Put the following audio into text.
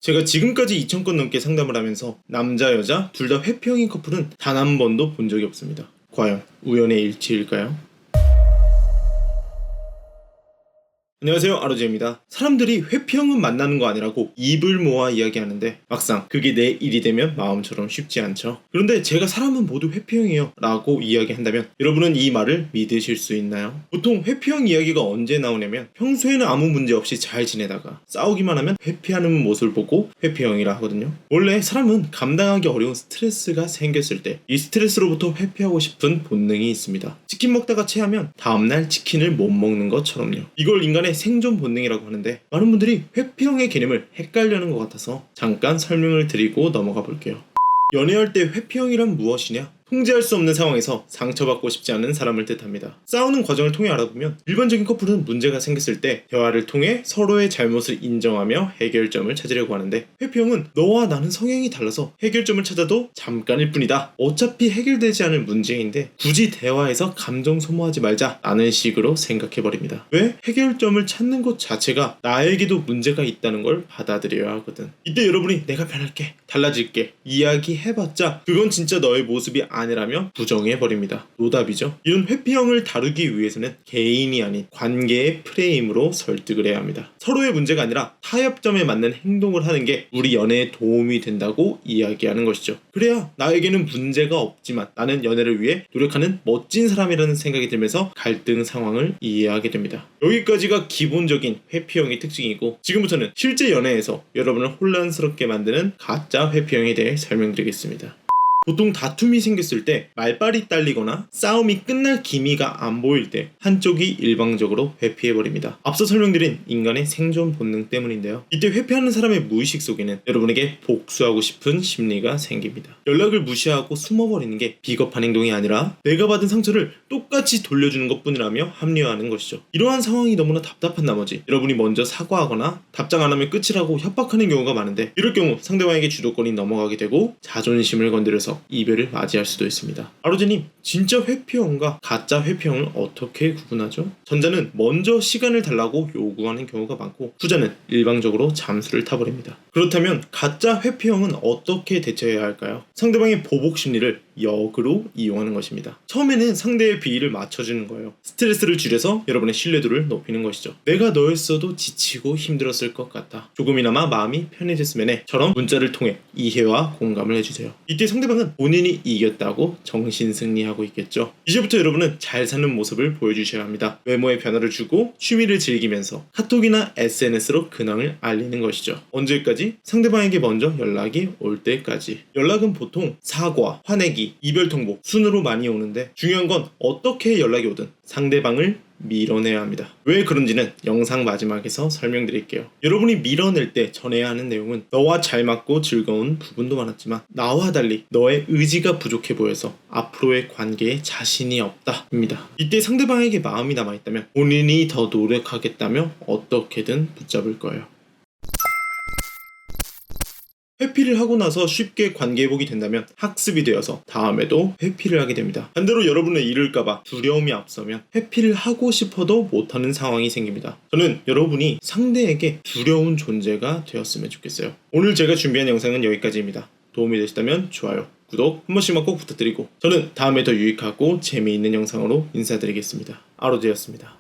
제가 지금까지 2,000건 넘게 상담을 하면서 남자 여자 둘 다 회피형인 커플은 단 한 번도 본 적이 없습니다. 과연 우연의 일치일까요? 안녕하세요, 아로제입니다. 사람들이 회피형은 만나는 거 아니라고 입을 모아 이야기하는데 막상 그게 내 일이 되면 마음처럼 쉽지 않죠. 그런데 제가 사람은 모두 회피형이에요 라고 이야기한다면 여러분은 이 말을 믿으실 수 있나요? 보통 회피형 이야기가 언제 나오냐면 평소에는 아무 문제 없이 잘 지내다가 싸우기만 하면 회피하는 모습을 보고 회피형이라 하거든요. 원래 사람은 감당하기 어려운 스트레스가 생겼을 때 이 스트레스로부터 회피하고 싶은 본능이 있습니다. 치킨 먹다가 체하면 다음날 치킨을 못 먹는 것처럼요. 이걸 인간의 생존 본능이라고 하는데 많은 분들이 회피형의 개념을 헷갈려는 것 같아서 잠깐 설명을 드리고 넘어가 볼게요. 연애할 때 회피형이란 무엇이냐? 통제할 수 없는 상황에서 상처받고 싶지 않은 사람을 뜻합니다. 싸우는 과정을 통해 알아보면 일반적인 커플은 문제가 생겼을 때 대화를 통해 서로의 잘못을 인정하며 해결점을 찾으려고 하는데 회피형은 너와 나는 성향이 달라서 해결점을 찾아도 잠깐일 뿐이다. 어차피 해결되지 않을 문제인데 굳이 대화에서 감정 소모하지 말자 라는 식으로 생각해버립니다. 왜? 해결점을 찾는 것 자체가 나에게도 문제가 있다는 걸 받아들여야 하거든. 이때 여러분이 내가 변할게, 달라질게 이야기해봤자 그건 진짜 너의 모습이 아니라며 부정해버립니다. 노답이죠. 이런 회피형을 다루기 위해서는 개인이 아닌 관계의 프레임으로 설득을 해야 합니다. 서로의 문제가 아니라 타협점에 맞는 행동을 하는 게 우리 연애에 도움이 된다고 이야기하는 것이죠. 그래야 나에게는 문제가 없지만 나는 연애를 위해 노력하는 멋진 사람이라는 생각이 들면서 갈등 상황을 이해하게 됩니다. 여기까지가 기본적인 회피형의 특징이고 지금부터는 실제 연애에서 여러분을 혼란스럽게 만드는 가짜 회피형에 대해 설명드리겠습니다. 보통 다툼이 생겼을 때 말빨이 딸리거나 싸움이 끝날 기미가 안 보일 때 한쪽이 일방적으로 회피해버립니다. 앞서 설명드린 인간의 생존 본능 때문인데요. 이때 회피하는 사람의 무의식 속에는 여러분에게 복수하고 싶은 심리가 생깁니다. 연락을 무시하고 숨어버리는 게 비겁한 행동이 아니라 내가 받은 상처를 똑같이 돌려주는 것뿐이라며 합리화하는 것이죠. 이러한 상황이 너무나 답답한 나머지 여러분이 먼저 사과하거나 답장 안 하면 끝이라고 협박하는 경우가 많은데 이럴 경우 상대방에게 주도권이 넘어가게 되고 자존심을 건드려서 이별을 맞이할 수도 있습니다. 아로제님, 진짜 회피형과 가짜 회피형을 어떻게 구분하죠? 전자는 먼저 시간을 달라고 요구하는 경우가 많고 후자는 일방적으로 잠수를 타버립니다. 그렇다면 가짜 회피형은 어떻게 대처해야 할까요? 상대방의 보복 심리를 역으로 이용하는 것입니다. 처음에는 상대의 비위를 맞춰주는 거예요. 스트레스를 줄여서 여러분의 신뢰도를 높이는 것이죠. 내가 너였어도 지치고 힘들었을 것 같다. 조금이나마 마음이 편해졌으면 해. 처럼 문자를 통해 이해와 공감을 해주세요. 이때 상대방은 본인이 이겼다고 정신승리하고 있겠죠. 이제부터 여러분은 잘 사는 모습을 보여주셔야 합니다. 외모에 변화를 주고 취미를 즐기면서 카톡이나 SNS로 근황을 알리는 것이죠. 언제까지? 상대방에게 먼저 연락이 올 때까지. 연락은 보통 사과, 화내기, 이별 통보 순으로 많이 오는데 중요한 건 어떻게 연락이 오든 상대방을 밀어내야 합니다. 왜 그런지는 영상 마지막에서 설명드릴게요. 여러분이 밀어낼 때 전해야 하는 내용은 너와 잘 맞고 즐거운 부분도 많았지만 나와 달리 너의 의지가 부족해 보여서 앞으로의 관계에 자신이 없다 입니다. 이때 상대방에게 마음이 남아있다면 본인이 더 노력하겠다며 어떻게든 붙잡을 거예요. 회피를 하고 나서 쉽게 관계회복이 된다면 학습이 되어서 다음에도 회피를 하게 됩니다. 반대로 여러분을 잃을까봐 두려움이 앞서면 회피를 하고 싶어도 못하는 상황이 생깁니다. 저는 여러분이 상대에게 두려운 존재가 되었으면 좋겠어요. 오늘 제가 준비한 영상은 여기까지입니다. 도움이 되셨다면 좋아요, 구독 한 번씩만 꼭 부탁드리고 저는 다음에 더 유익하고 재미있는 영상으로 인사드리겠습니다. 아로제였습니다.